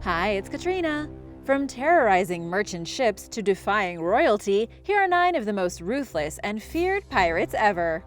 Hi, it's Katrina. From terrorizing merchant ships to defying royalty, here are 9 of the most ruthless and feared pirates ever.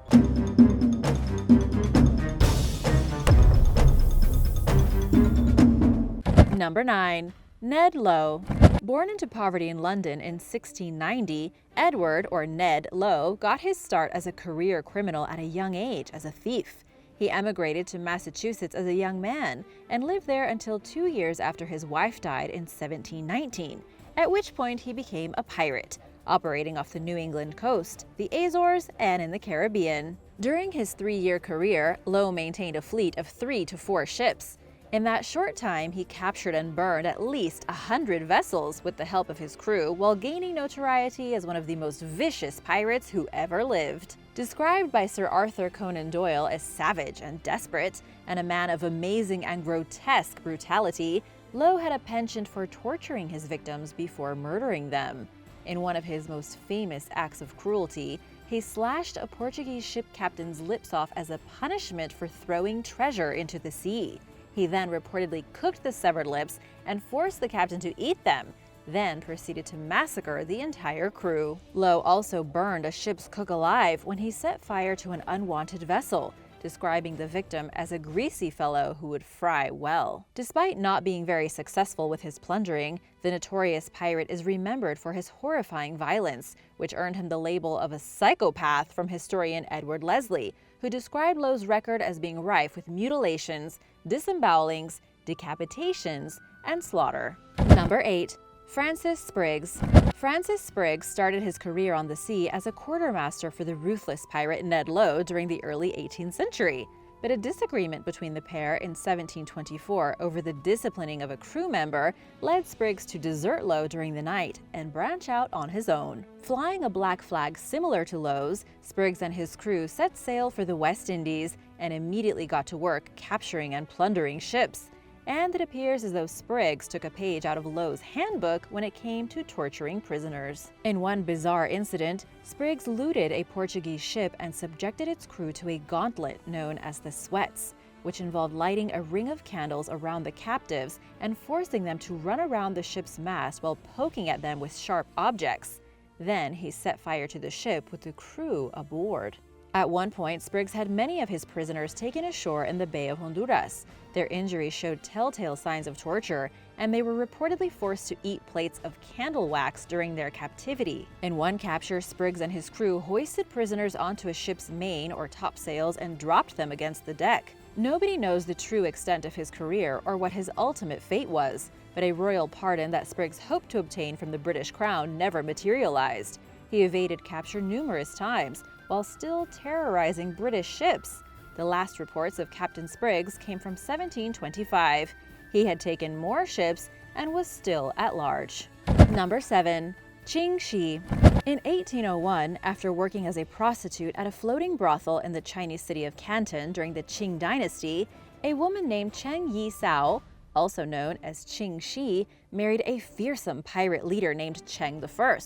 Number 9. Ned Lowe. Born into poverty in London in 1690, Edward, or Ned Lowe, got his start as a career criminal at a young age as a thief. He emigrated to Massachusetts as a young man and lived there until 2 years after his wife died in 1719, at which point he became a pirate, operating off the New England coast, the Azores, and in the Caribbean. During his 3-year career, Lowe maintained a fleet of 3 to 4 ships. In that short time, he captured and burned at least 100 vessels with the help of his crew, while gaining notoriety as one of the most vicious pirates who ever lived. Described by Sir Arthur Conan Doyle as savage and desperate, and a man of amazing and grotesque brutality, Lowe had a penchant for torturing his victims before murdering them. In one of his most famous acts of cruelty, he slashed a Portuguese ship captain's lips off as a punishment for throwing treasure into the sea. He then reportedly cooked the severed lips and forced the captain to eat them, then proceeded to massacre the entire crew. Lowe also burned a ship's cook alive when he set fire to an unwanted vessel, describing the victim as a greasy fellow who would fry well. Despite not being very successful with his plundering, the notorious pirate is remembered for his horrifying violence, which earned him the label of a psychopath from historian Edward Leslie, who described Lowe's record as being rife with mutilations, disembowelings, decapitations, and slaughter. Number 8. Francis Spriggs. Francis Spriggs started his career on the sea as a quartermaster for the ruthless pirate Ned Lowe during the early 18th century. But a disagreement between the pair in 1724 over the disciplining of a crew member led Spriggs to desert Lowe during the night and branch out on his own. Flying a black flag similar to Lowe's, Spriggs and his crew set sail for the West Indies and immediately got to work capturing and plundering ships. And it appears as though Spriggs took a page out of Lowe's handbook when it came to torturing prisoners. In one bizarre incident, Spriggs looted a Portuguese ship and subjected its crew to a gauntlet known as the sweats, which involved lighting a ring of candles around the captives and forcing them to run around the ship's mast while poking at them with sharp objects. Then he set fire to the ship with the crew aboard. At one point, Spriggs had many of his prisoners taken ashore in the Bay of Honduras. Their injuries showed telltale signs of torture, and they were reportedly forced to eat plates of candle wax during their captivity. In one capture, Spriggs and his crew hoisted prisoners onto a ship's main or topsails and dropped them against the deck. Nobody knows the true extent of his career or what his ultimate fate was, but a royal pardon that Spriggs hoped to obtain from the British Crown never materialized. He evaded capture numerous times, while still terrorizing British ships. The last reports of Captain Spriggs came from 1725. He had taken more ships and was still at large. Number 7. Ching Shi. In 1801, after working as a prostitute at a floating brothel in the Chinese city of Canton during the Qing dynasty, a woman named Cheng Yi Sao, also known as Ching Shi, married a fearsome pirate leader named Cheng I,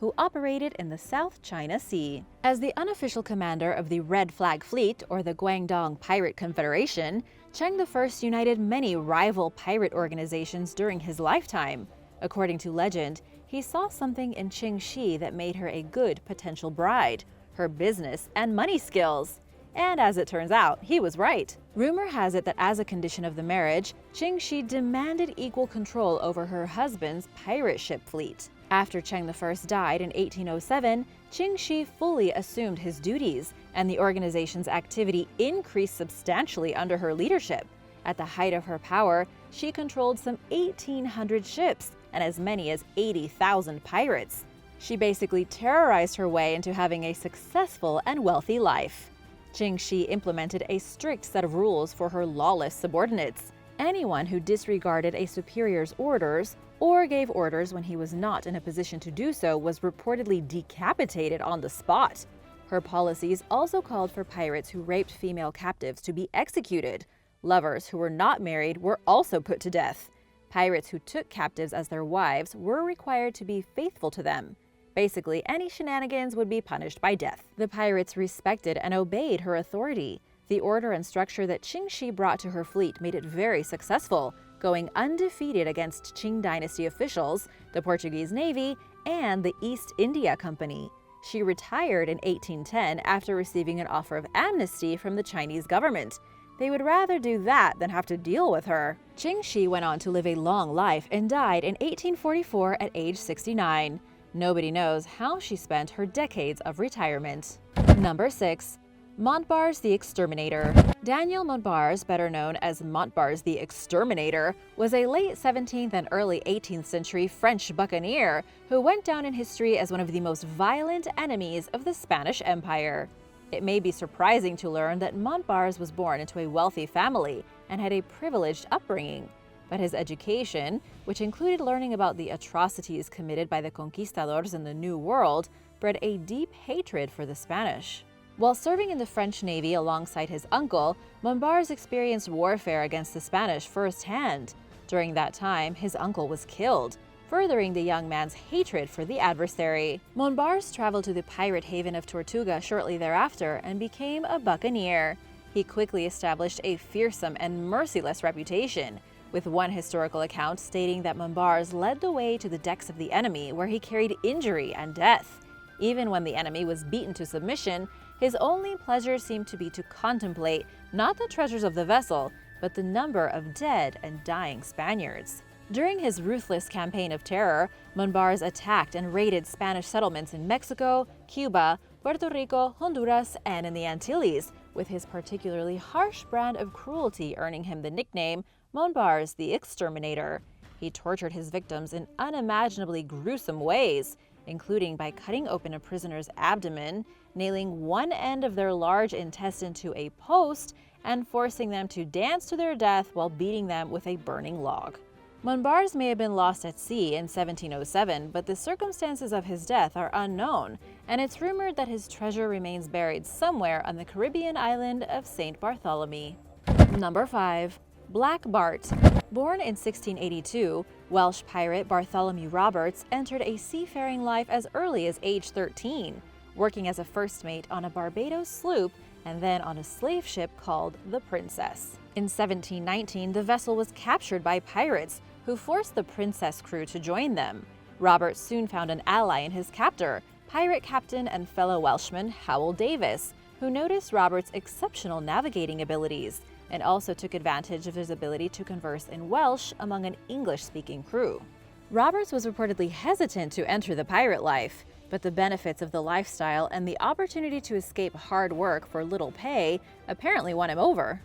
who operated in the South China Sea. As the unofficial commander of the Red Flag Fleet, or the Guangdong Pirate Confederation, Cheng I united many rival pirate organizations during his lifetime. According to legend, he saw something in Ching Shi that made her a good potential bride: her business and money skills. And as it turns out, he was right. Rumor has it that as a condition of the marriage, Ching Shi demanded equal control over her husband's pirate ship fleet. After Cheng I died in 1807, Ching Shi fully assumed his duties, and the organization's activity increased substantially under her leadership. At the height of her power, she controlled some 1,800 ships and as many as 80,000 pirates. She basically terrorized her way into having a successful and wealthy life. Ching Shi implemented a strict set of rules for her lawless subordinates. Anyone who disregarded a superior's orders or gave orders when he was not in a position to do so was reportedly decapitated on the spot. Her policies also called for pirates who raped female captives to be executed. Lovers who were not married were also put to death. Pirates who took captives as their wives were required to be faithful to them. Basically, any shenanigans would be punished by death. The pirates respected and obeyed her authority. The order and structure that Ching Shi brought to her fleet made it very successful, going undefeated against Qing dynasty officials, the Portuguese Navy, and the East India Company. She retired in 1810 after receiving an offer of amnesty from the Chinese government. They would rather do that than have to deal with her. Ching Shi went on to live a long life and died in 1844 at age 69. Nobody knows how she spent her decades of retirement. Number 6. Monbarrs the Exterminator. Daniel Monbarrs, better known as Monbarrs the Exterminator, was a late 17th and early 18th century French buccaneer who went down in history as one of the most violent enemies of the Spanish Empire. It may be surprising to learn that Monbarrs was born into a wealthy family and had a privileged upbringing, but his education, which included learning about the atrocities committed by the conquistadors in the New World, bred a deep hatred for the Spanish. While serving in the French Navy alongside his uncle, Monbarrs experienced warfare against the Spanish firsthand. During that time, his uncle was killed, furthering the young man's hatred for the adversary. Monbarrs traveled to the pirate haven of Tortuga shortly thereafter and became a buccaneer. He quickly established a fearsome and merciless reputation, with one historical account stating that Monbarrs led the way to the decks of the enemy where he carried injury and death. Even when the enemy was beaten to submission, his only pleasure seemed to be to contemplate not the treasures of the vessel, but the number of dead and dying Spaniards. During his ruthless campaign of terror, Monbarrs attacked and raided Spanish settlements in Mexico, Cuba, Puerto Rico, Honduras, and in the Antilles, with his particularly harsh brand of cruelty earning him the nickname Monbarrs the Exterminator. He tortured his victims in unimaginably gruesome ways, including by cutting open a prisoner's abdomen, nailing one end of their large intestine to a post, and forcing them to dance to their death while beating them with a burning log. Monbarrs may have been lost at sea in 1707, but the circumstances of his death are unknown, and it's rumored that his treasure remains buried somewhere on the Caribbean island of St. Bartholomew. Number 5. Black Bart. Born in 1682, Welsh pirate Bartholomew Roberts entered a seafaring life as early as age 13, working as a first mate on a Barbados sloop and then on a slave ship called the Princess. In 1719, the vessel was captured by pirates, who forced the Princess crew to join them. Roberts soon found an ally in his captor, pirate captain and fellow Welshman Howell Davis, who noticed Roberts' exceptional navigating abilities and also took advantage of his ability to converse in Welsh among an English-speaking crew. Roberts was reportedly hesitant to enter the pirate life, but the benefits of the lifestyle and the opportunity to escape hard work for little pay apparently won him over.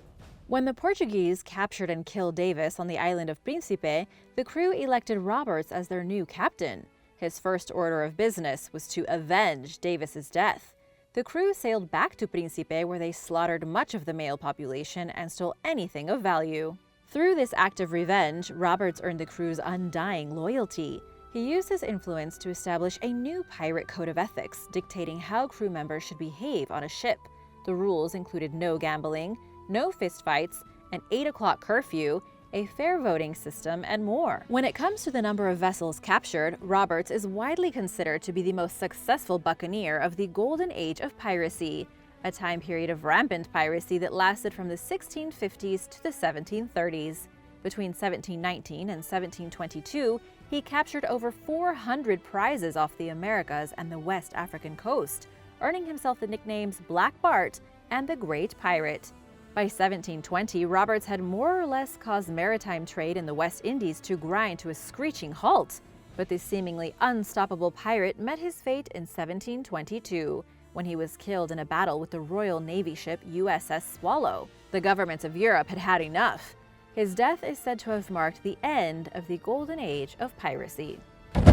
When the Portuguese captured and killed Davis on the island of Príncipe, the crew elected Roberts as their new captain. His first order of business was to avenge Davis's death. The crew sailed back to Príncipe, where they slaughtered much of the male population and stole anything of value. Through this act of revenge, Roberts earned the crew's undying loyalty. He used his influence to establish a new pirate code of ethics, dictating how crew members should behave on a ship. The rules included no gambling, no fistfights, an 8 o'clock curfew, a fair voting system, and more. When it comes to the number of vessels captured, Roberts is widely considered to be the most successful buccaneer of the golden age of piracy, a time period of rampant piracy that lasted from the 1650s to the 1730s. Between 1719 and 1722, he captured over 400 prizes off the Americas and the West African coast, earning himself the nicknames Black Bart and the Great Pirate. By 1720, Roberts had more or less caused maritime trade in the West Indies to grind to a screeching halt. But this seemingly unstoppable pirate met his fate in 1722, when he was killed in a battle with the Royal Navy ship USS Swallow. The governments of Europe had had enough. His death is said to have marked the end of the golden age of piracy.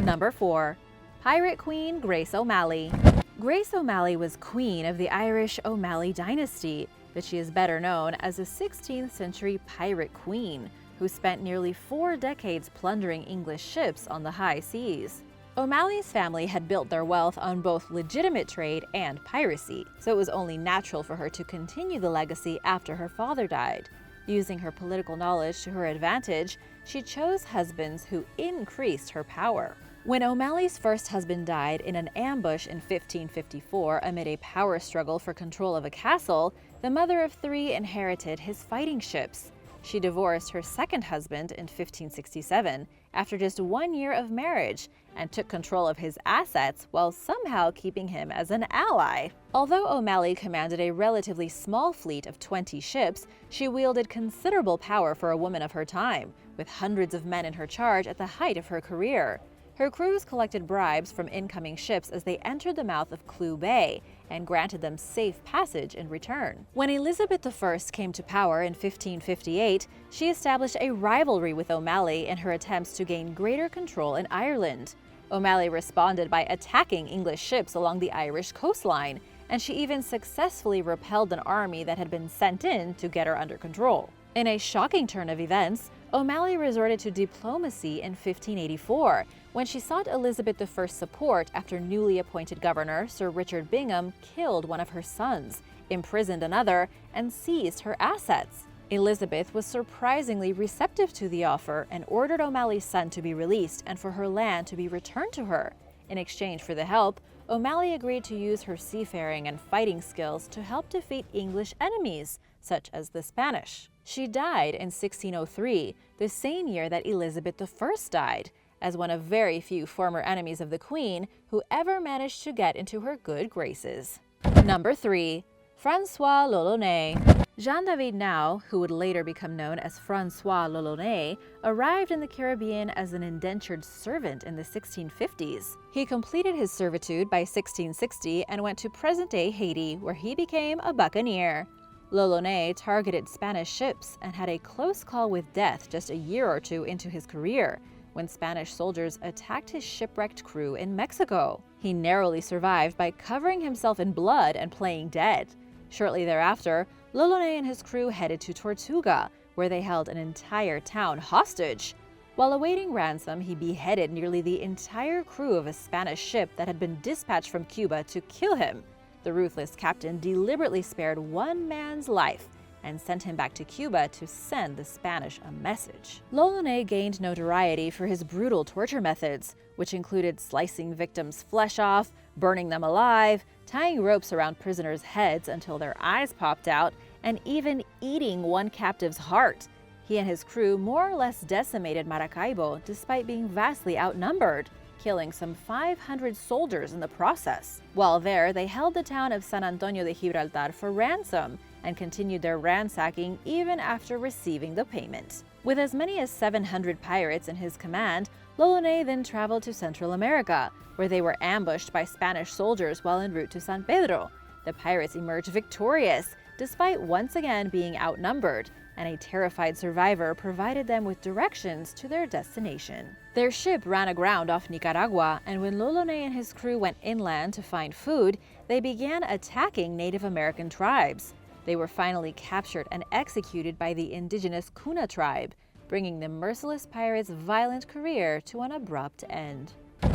Number 4. Pirate Queen Grace OMalley. Grace OMalley was queen of the Irish OMalley dynasty, but she is better known as a 16th century pirate queen who spent nearly 4 decades plundering English ships on the high seas. O'Malley's family had built their wealth on both legitimate trade and piracy, so it was only natural for her to continue the legacy after her father died. Using her political knowledge to her advantage, she chose husbands who increased her power. When O'Malley's first husband died in an ambush in 1554 amid a power struggle for control of a castle, the mother of 3 inherited his fighting ships. She divorced her second husband in 1567 after just 1 year of marriage and took control of his assets while somehow keeping him as an ally. Although OMalley commanded a relatively small fleet of 20 ships, she wielded considerable power for a woman of her time, with hundreds of men in her charge at the height of her career. Her crews collected bribes from incoming ships as they entered the mouth of Clew Bay and granted them safe passage in return. When Elizabeth I came to power in 1558, she established a rivalry with OMalley in her attempts to gain greater control in Ireland. OMalley responded by attacking English ships along the Irish coastline, and she even successfully repelled an army that had been sent in to get her under control. In a shocking turn of events, OMalley resorted to diplomacy in 1584, when she sought Elizabeth I's support after newly appointed governor Sir Richard Bingham killed one of her sons, imprisoned another, and seized her assets. Elizabeth was surprisingly receptive to the offer and ordered OMalley's son to be released and for her land to be returned to her. In exchange for the help, OMalley agreed to use her seafaring and fighting skills to help defeat English enemies, such as the Spanish. She died in 1603, the same year that Elizabeth I died, as one of very few former enemies of the Queen who ever managed to get into her good graces. Number 3. Francois Lolone. Jean-David Now, who would later become known as Francois Lolone, arrived in the Caribbean as an indentured servant in the 1650s. He completed his servitude by 1660 and went to present-day Haiti, where he became a buccaneer. Lolone targeted Spanish ships and had a close call with death just a year or two into his career, when Spanish soldiers attacked his shipwrecked crew in Mexico. He narrowly survived by covering himself in blood and playing dead. Shortly thereafter, Lolone and his crew headed to Tortuga, where they held an entire town hostage. While awaiting ransom, he beheaded nearly the entire crew of a Spanish ship that had been dispatched from Cuba to kill him. The ruthless captain deliberately spared one man's life and sent him back to Cuba to send the Spanish a message. Lolone gained notoriety for his brutal torture methods, which included slicing victims' flesh off, burning them alive, tying ropes around prisoners' heads until their eyes popped out, and even eating one captive's heart. He and his crew more or less decimated Maracaibo despite being vastly outnumbered, killing some 500 soldiers in the process. While there, they held the town of San Antonio de Gibraltar for ransom and continued their ransacking even after receiving the payment. With as many as 700 pirates in his command, Lolone then traveled to Central America, where they were ambushed by Spanish soldiers while en route to San Pedro. The pirates emerged victorious, despite once again being outnumbered, and a terrified survivor provided them with directions to their destination. Their ship ran aground off Nicaragua, and when Lolone and his crew went inland to find food, they began attacking Native American tribes. They were finally captured and executed by the indigenous Kuna tribe, bringing the merciless pirates' violent career to an abrupt end.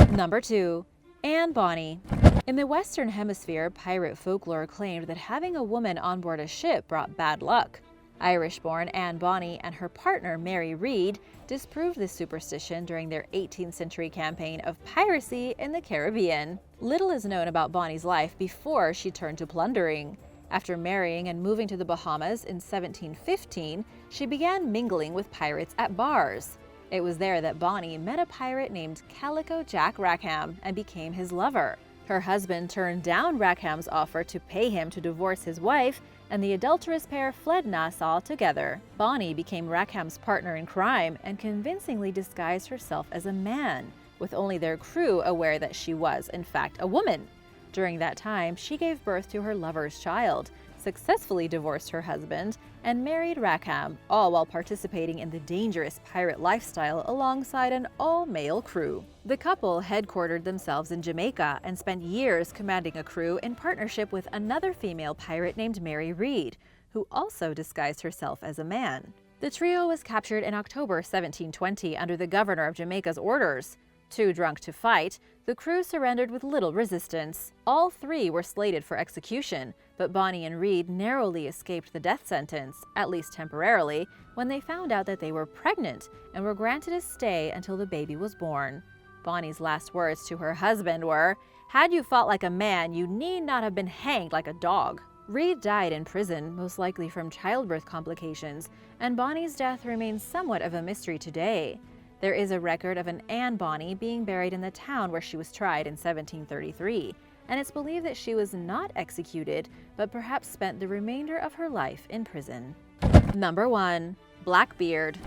Number 2. Anne Bonny. In the Western Hemisphere, pirate folklore claimed that having a woman on board a ship brought bad luck. Irish-born Anne Bonny and her partner Mary Read disproved this superstition during their 18th century campaign of piracy in the Caribbean. Little is known about Bonny's life before she turned to plundering. After marrying and moving to the Bahamas in 1715, she began mingling with pirates at bars. It was there that Bonny met a pirate named Calico Jack Rackham and became his lover. Her husband turned down Rackham's offer to pay him to divorce his wife, and the adulterous pair fled Nassau together. Bonny became Rackham's partner in crime and convincingly disguised herself as a man, with only their crew aware that she was, in fact, a woman. During that time, she gave birth to her lover's child, successfully divorced her husband, and married Rackham, all while participating in the dangerous pirate lifestyle alongside an all-male crew. The couple headquartered themselves in Jamaica and spent years commanding a crew in partnership with another female pirate named Mary Read, who also disguised herself as a man. The trio was captured in October 1720 under the governor of Jamaica's orders. Too drunk to fight, the crew surrendered with little resistance. All three were slated for execution, but Bonny and Read narrowly escaped the death sentence, at least temporarily, when they found out that they were pregnant and were granted a stay until the baby was born. Bonny's last words to her husband were, "Had you fought like a man, you need not have been hanged like a dog." Reed died in prison, most likely from childbirth complications, and Bonny's death remains somewhat of a mystery today. There is a record of an Anne Bonny being buried in the town where she was tried in 1733, and it's believed that she was not executed, but perhaps spent the remainder of her life in prison. Number 1. Blackbeard.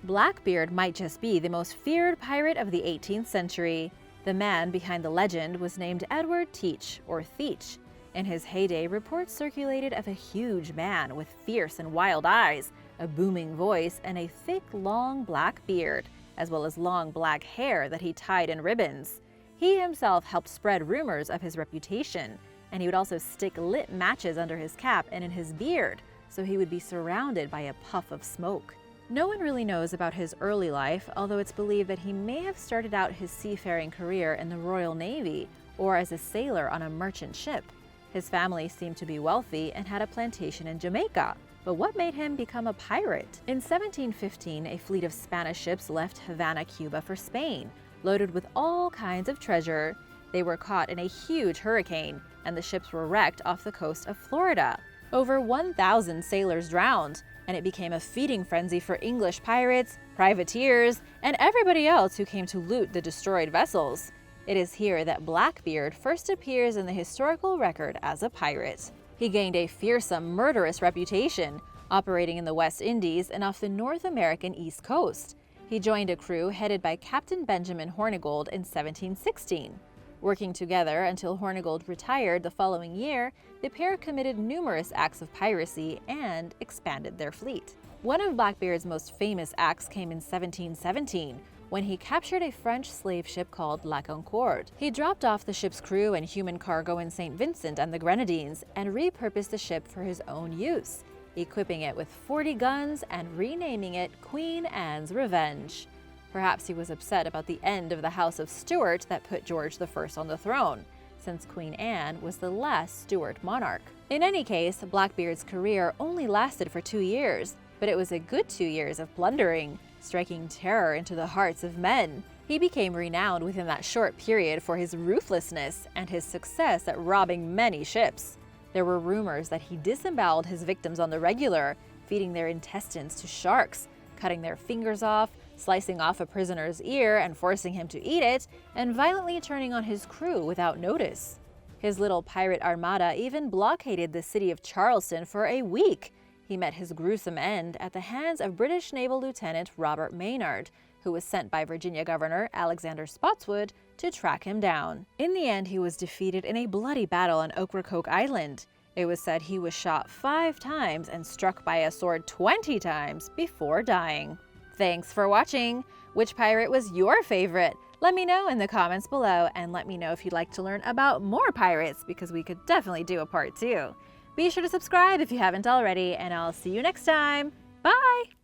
Blackbeard might just be the most feared pirate of the 18th century. The man behind the legend was named Edward Teach, or Theach. In his heyday, reports circulated of a huge man with fierce and wild eyes, a booming voice, and a thick, long black beard, as well as long black hair that he tied in ribbons. He himself helped spread rumors of his reputation, and he would also stick lit matches under his cap and in his beard, so he would be surrounded by a puff of smoke. No one really knows about his early life, although it's believed that he may have started out his seafaring career in the Royal Navy or as a sailor on a merchant ship. His family seemed to be wealthy and had a plantation in Jamaica, but what made him become a pirate? In 1715, a fleet of Spanish ships left Havana, Cuba for Spain, loaded with all kinds of treasure. They were caught in a huge hurricane, and the ships were wrecked off the coast of Florida. Over 1,000 sailors drowned, and it became a feeding frenzy for English pirates, privateers, and everybody else who came to loot the destroyed vessels. It is here that Blackbeard first appears in the historical record as a pirate. He gained a fearsome, murderous reputation, operating in the West Indies and off the North American East Coast. He joined a crew headed by Captain Benjamin Hornigold in 1716. Working together until Hornigold retired the following year, the pair committed numerous acts of piracy and expanded their fleet. One of Blackbeard's most famous acts came in 1717, when he captured a French slave ship called La Concorde. He dropped off the ship's crew and human cargo in St. Vincent and the Grenadines and repurposed the ship for his own use, equipping it with 40 guns and renaming it Queen Anne's Revenge. Perhaps he was upset about the end of the House of Stuart that put George I on the throne, since Queen Anne was the last Stuart monarch. In any case, Blackbeard's career only lasted for 2 years, but it was a good 2 years of plundering, striking terror into the hearts of men. He became renowned within that short period for his ruthlessness and his success at robbing many ships. There were rumors that he disemboweled his victims on the regular, feeding their intestines to sharks, cutting their fingers off, slicing off a prisoner's ear and forcing him to eat it, and violently turning on his crew without notice. His little pirate armada even blockaded the city of Charleston for a week. He met his gruesome end at the hands of British Naval Lieutenant Robert Maynard, who was sent by Virginia Governor Alexander Spotswood to track him down. In the end, he was defeated in a bloody battle on Ocracoke Island. It was said he was shot 5 times and struck by a sword 20 times before dying. Thanks for watching! Which pirate was your favorite? Let me know in the comments below, and let me know if you'd like to learn about more pirates, because we could definitely do a part 2. Be sure to subscribe if you haven't already, and I'll see you next time. Bye!